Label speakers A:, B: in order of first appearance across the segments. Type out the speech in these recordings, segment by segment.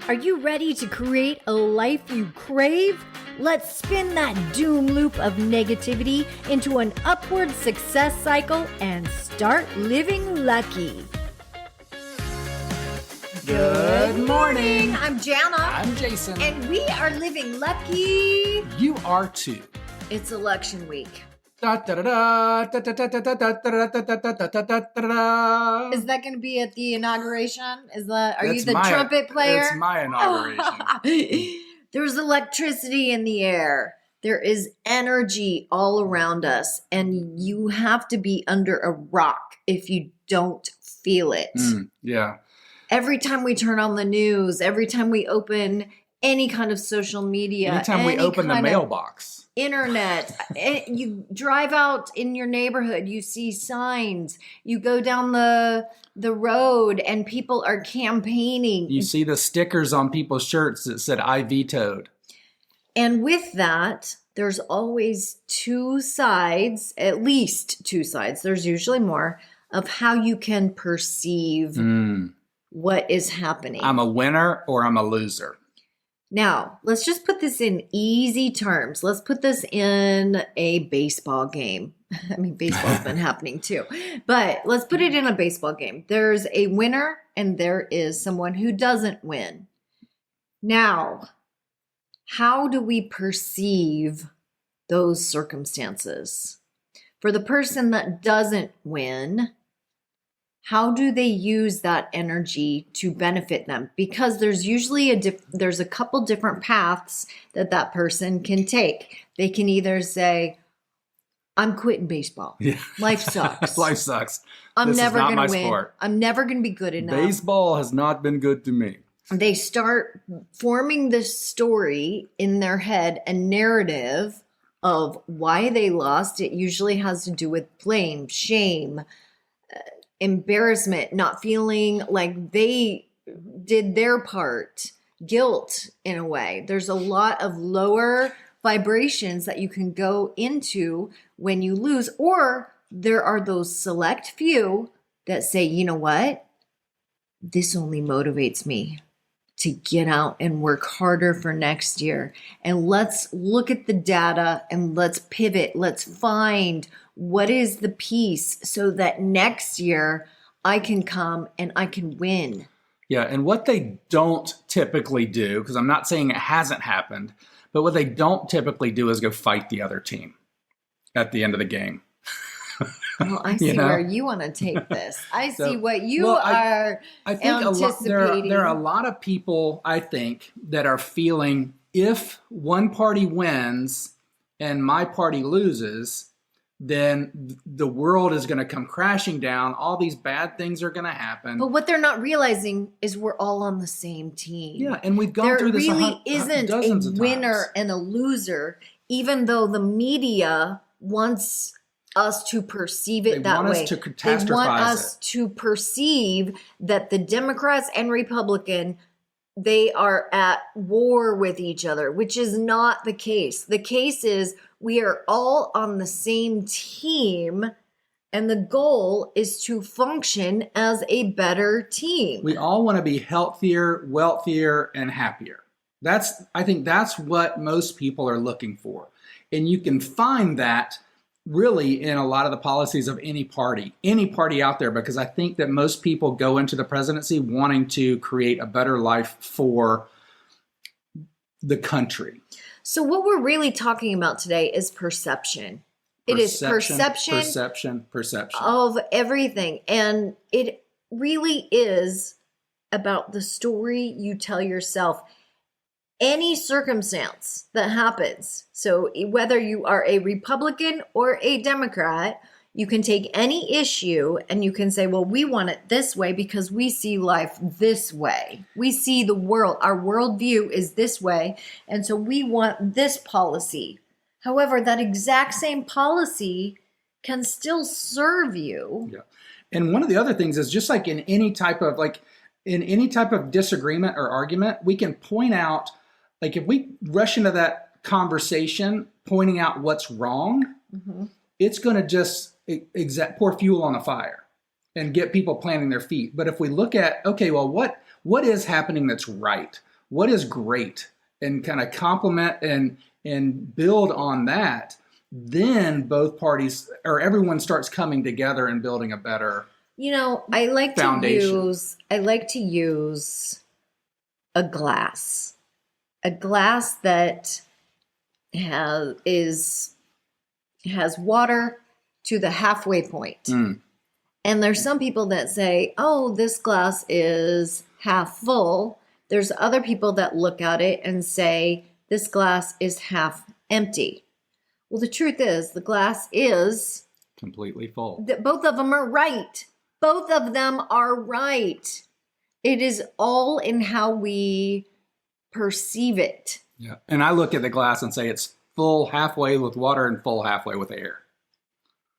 A: Are you ready to create a life you crave? Let's spin that doom loop of negativity into an upward success cycle and start living lucky.
B: Good morning.
A: I'm Jana.
B: I'm Jason.
A: And we are living lucky.
B: You are too.
A: It's election week.
B: Da, da, da, da, da, da, da, da, da, da, da, da, da, da.
A: Is that going to be at the inauguration? Are you
B: That's
A: the
B: my-
A: trumpet player?
B: It's my inauguration.
A: There's electricity in the air. There is energy all around us, and you have to be under a rock if you don't feel it.
B: Yeah.
A: Every time we turn on the news, every time we open any kind of social media,
B: Anytime we open the mailbox.
A: internet, you drive out in your neighborhood, you see signs, you go down the road and people are campaigning.
B: You see the stickers on people's shirts that said, I vetoed.
A: And with that, there's always two sides, at least two sides, there's usually more, of how you can perceive what is happening.
B: I'm a winner or I'm a loser.
A: Now, let's just put this in easy terms. Let's put this in a baseball game. I mean, baseball's been happening too, but let's put it in a baseball game. There's a winner and there is someone who doesn't win. Now, how do we perceive those circumstances? For the person that doesn't win, how do they use that energy to benefit them? Because there's usually there's a couple different paths that person can take. They can either say, I'm quitting baseball.
B: Yeah.
A: Life sucks.
B: Life sucks.
A: I'm
B: This is
A: never
B: not
A: going
B: my
A: to win.
B: sport.
A: I'm never going to be good enough.
B: Baseball has not been good to me.
A: They start forming this story in their head, a narrative of why they lost. It usually has to do with blame, shame, embarrassment, not feeling like they did their part, guilt in a way. There's a lot of lower vibrations that you can go into when you lose, or there are those select few that say, you know what? This only motivates me to get out and work harder for next year. And let's look at the data and let's pivot. Let's find what is the piece so that next year I can come and I can win.
B: Yeah, and what they don't typically do, because I'm not saying it hasn't happened, but what they don't typically do is go fight the other team at the end of the game.
A: Well, I see where you want to take this. I see what you are
B: I think
A: anticipating.
B: there are a lot of people, I think, that are feeling if one party wins and my party loses, then the world is going to come crashing down. All these bad things are going to happen.
A: But what they're not realizing is we're all on the same team.
B: Yeah, and we've gone through this
A: really isn't
B: dozens
A: a
B: of
A: winner
B: times.
A: and a loser, even though the media wants us to perceive it that way.
B: They want us to catastrophize
A: They want us to perceive that the Democrats and Republican, they are at war with each other, which is not the case. The case is we are all on the same team, and the goal is to function as a better team.
B: We all want to be healthier, wealthier, and happier. I think that's what most people are looking for. And you can find that really in a lot of the policies of any party out there, because I think that most people go into the presidency wanting to create a better life for the country.
A: So what we're really talking about today is perception. It is perception of everything. And it really is about the story you tell yourself. Any circumstance that happens, so whether you are a Republican or a Democrat, you can take any issue and you can say, well, we want it this way because we see life this way. We see the world. Our worldview is this way. And so we want this policy. However, that exact same policy can still serve you.
B: Yeah. And one of the other things is just like in any type of disagreement or argument, we can point out, like if we rush into that conversation pointing out what's wrong, it's going to just pour fuel on the fire and get people planting their feet. But if we look at, okay, well, what is happening that's right? what is great, and kind of complement and build on that, then both parties or everyone starts coming together and building a better
A: I like
B: foundation.
A: I like to use a glass. A glass that has water to the halfway point.
B: Mm.
A: And there's some people that say, "Oh, this glass is half full." There's other people that look at it and say, "This glass is half empty." Well, the truth is, the glass is
B: Completely full.
A: both of them are right. Both of them are right. It is all in how we perceive it.
B: Yeah. And I look at the glass and say it's full halfway with water and full halfway with air.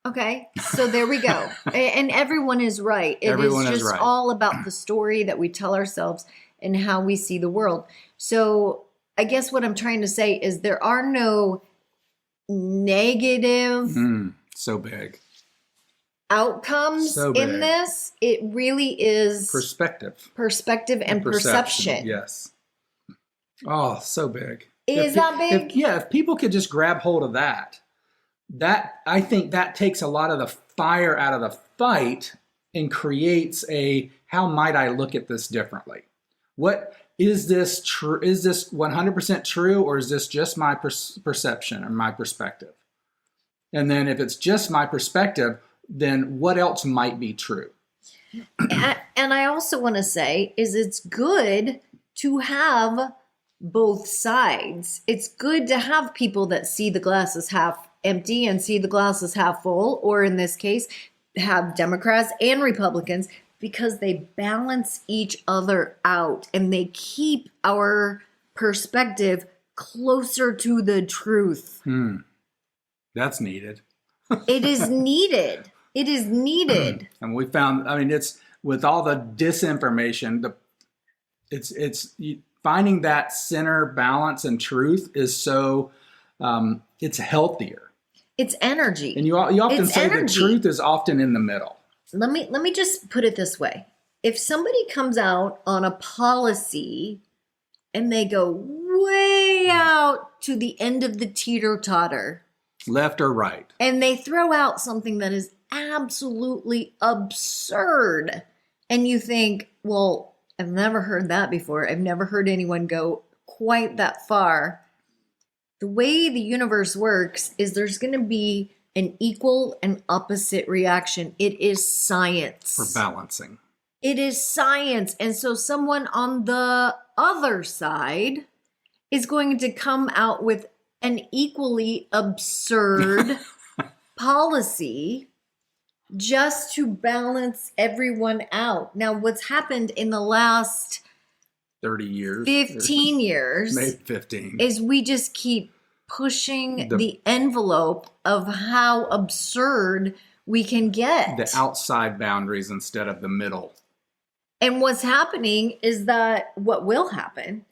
A: Okay, so there we go. And everyone is right.
B: Everyone
A: is
B: is
A: just
B: right.
A: all about the story that we tell ourselves and how we see the world. So I guess what I'm trying to say is there are no negative
B: So big.
A: outcomes
B: So big.
A: in this. It really is
B: Perspective
A: and perception.
B: Yes. Oh, so big.
A: Is that big?
B: If people could just grab hold of that, I think that takes a lot of the fire out of the fight and creates how might I look at this differently? What is this true? Is this 100% true, or is this just my perception or my perspective? And then if it's just my perspective, then what else might be true?
A: And I also want to say is it's good to have both sides. It's good to have people that see the glass as half empty and see the glass as half full, or in this case, have Democrats and Republicans, because they balance each other out and they keep our perspective closer to the truth.
B: That's needed.
A: It is needed. It is needed.
B: And we found, it's with all the disinformation, it's finding that center balance and truth is so, it's healthier.
A: It's energy.
B: And you often
A: It's
B: say
A: energy.
B: the truth is often in the middle.
A: Let me just put it this way. If somebody comes out on a policy and they go way out to the end of the teeter-totter,
B: Left or right.
A: and they throw out something that is absolutely absurd, and you think, well, I've never heard that before. I've never heard anyone go quite that far. The way the universe works is there's going to be an equal and opposite reaction. It is science.
B: For balancing.
A: It is science. And so someone on the other side is going to come out with an equally absurd policy just to balance everyone out. Now, what's happened in the last
B: 30 years.
A: 15 years
B: Maybe 15.
A: is we just keep pushing the envelope of how absurd we can get.
B: The outside boundaries instead of the middle.
A: And what's happening is that what will happen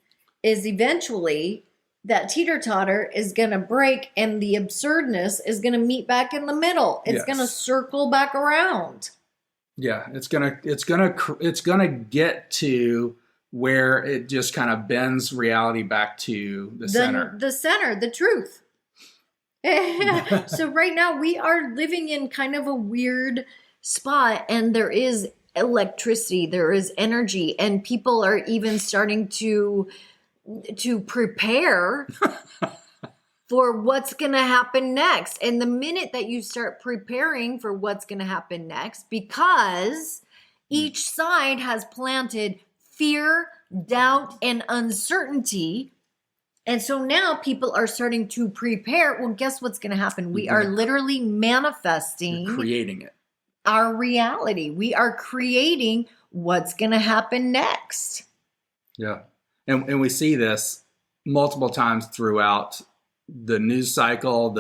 A: is eventually that teeter-totter is going to break and the absurdness is going to meet back in the middle. It's going to circle back around.
B: Yeah, it's going to get to where it just kind of bends reality back to the center.
A: The center, the truth. So right now we are living in kind of a weird spot, and there is electricity, there is energy, and people are even starting to prepare for what's going to happen next. And the minute that you start preparing for what's going to happen next, because each side has planted fear, doubt, and uncertainty. And so now people are starting to prepare. Well, guess what's going to happen? We are literally manifesting.
B: You're creating it.
A: Our reality. We are creating what's going to happen next.
B: Yeah. And we see this multiple times throughout the news cycle.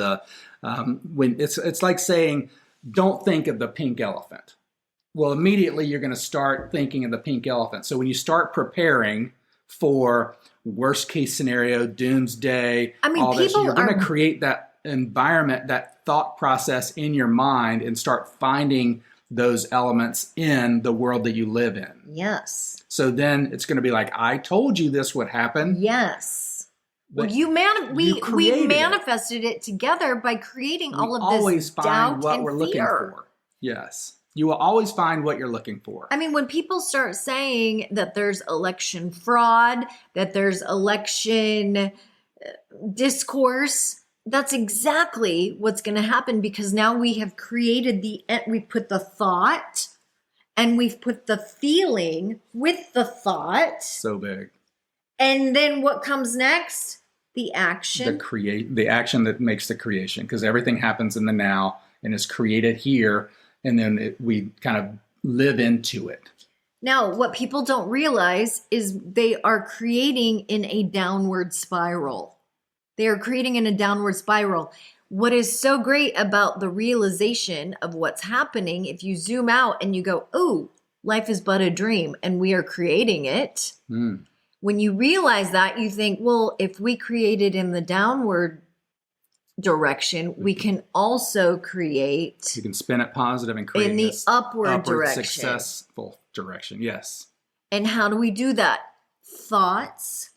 B: When it's like saying, don't think of the pink elephant. Well, immediately you're going to start thinking of the pink elephant. So when you start preparing for worst case scenario, doomsday, all this, you're going to create that environment, that thought process in your mind, and start finding those elements in the world that you live in.
A: Yes.
B: So then it's going to be like, I told you this would happen.
A: Yes. Well,
B: But
A: we
B: created it.
A: manifested it together by creating all of
B: always
A: this doubt
B: find what
A: and
B: we're
A: fear.
B: looking for. Yes. You will always find what you're looking for.
A: I mean, when people start saying that there's election fraud, that there's election discourse, that's exactly what's going to happen, because now we have created we put the thought and we've put the feeling with the thought.
B: So big.
A: And then what comes next? The action.
B: The action that makes the creation, because everything happens in the now and is created here, and then we kind of live into it.
A: Now, what people don't realize is they are creating in a downward spiral. They are creating in a downward spiral. What is so great about the realization of what's happening, if you zoom out and you go, oh, life is but a dream and we are creating it.
B: Mm.
A: When you realize that, you think, well, if we created in the downward direction, we can also create.
B: You can spin it positive and create
A: in the upward direction.
B: Successful direction. Yes.
A: And how do we do that? Thoughts,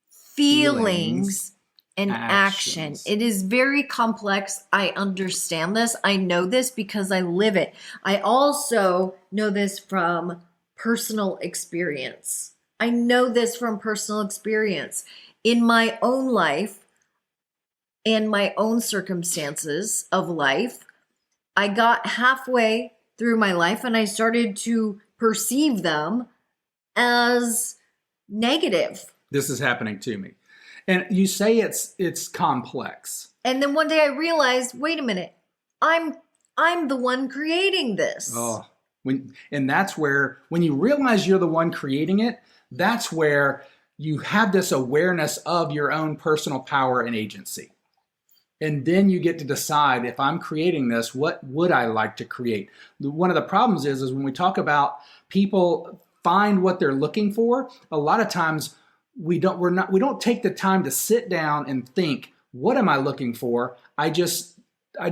A: feelings and action. It is very complex. I understand this. I know this because I live it. I also know this from personal experience. I know this from personal experience. In my own life and my own circumstances of life, I got halfway through my life and I started to perceive them as negative.
B: This is happening to me. And you say it's complex.
A: And then one day I realized, wait a minute, I'm the one creating this.
B: Oh, and that's where, when you realize you're the one creating it, that's where you have this awareness of your own personal power and agency. And then you get to decide, if I'm creating this, what would I like to create? One of the problems is when we talk about people find what they're looking for, a lot of times we don't take the time to sit down and think, what am I looking for? I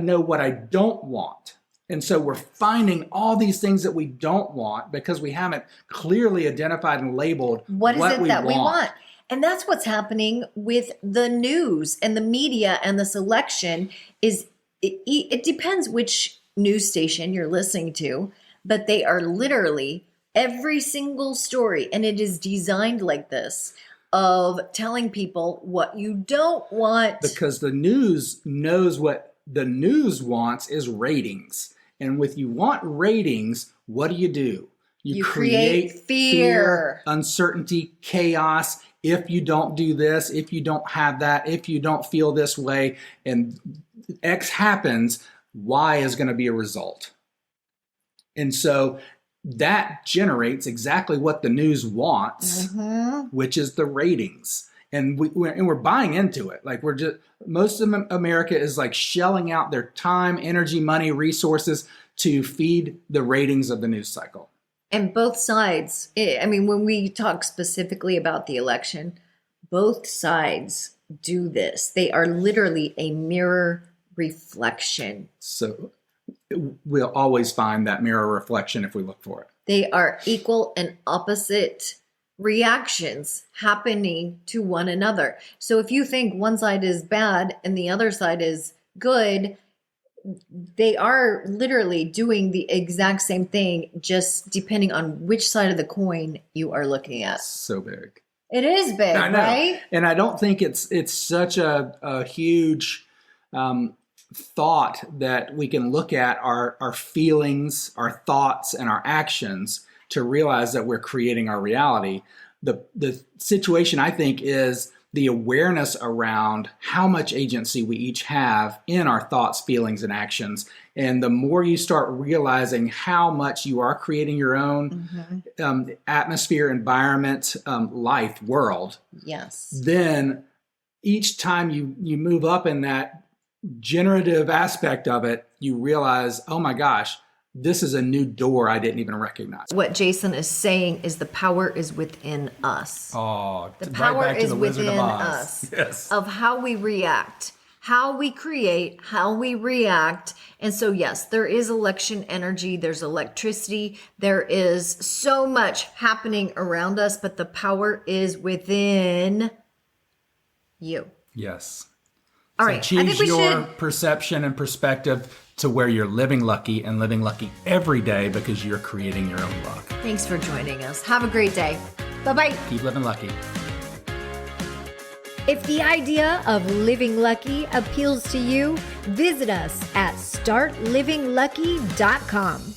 B: know what I don't want. And so we're finding all these things that we don't want because we haven't clearly identified and labeled
A: what is it that we want. And that's what's happening with the news and the media and this election. Is it depends which news station you're listening to, but they are literally every single story, and it is designed like this, of telling people what you don't want.
B: Because the news knows what the news wants is ratings. And with you want ratings, what do? You create fear, uncertainty, chaos. If you don't do this, if you don't have that, if you don't feel this way, and X happens, Y is going to be a result. And so that generates exactly what the news wants, which is the ratings. And we're buying into it. Like most of America is like shelling out their time, energy, money, resources to feed the ratings of the news cycle. And
A: both sides, I mean, when we talk specifically about the election, both sides do this. They are literally a mirror reflection.
B: So we'll always find that mirror reflection if we look for it.
A: They are equal and opposite reactions happening to one another. So if you think one side is bad and the other side is good, they are literally doing the exact same thing, just depending on which side of the coin you are looking at.
B: So big.
A: It is big, right?
B: And I don't think it's such a huge thought that we can look at our feelings, our thoughts, and our actions to realize that we're creating our reality. The situation, I think, is the awareness around how much agency we each have in our thoughts, feelings, and actions. And the more you start realizing how much you are creating your own atmosphere, environment, life, world, then each time you move up in that generative aspect of it, you realize, oh my gosh, this is a new door I didn't even recognize. What Jason is saying is the power is within us.
A: Oh, the power is within us. Yes. Of how we react. how we create, how we react. And so, yes, there is election energy, there's electricity, there is so much happening around us, but the power is within you.
B: Yes.
A: All
B: So
A: right. I
B: choose
A: think we
B: your
A: should.
B: perception and perspective to where you're living lucky and living lucky every day because you're creating your own luck.
A: Thanks for joining us. Have a great day. Bye-bye.
B: Keep living lucky.
A: If the idea of living lucky appeals to you, visit us at startlivinglucky.com.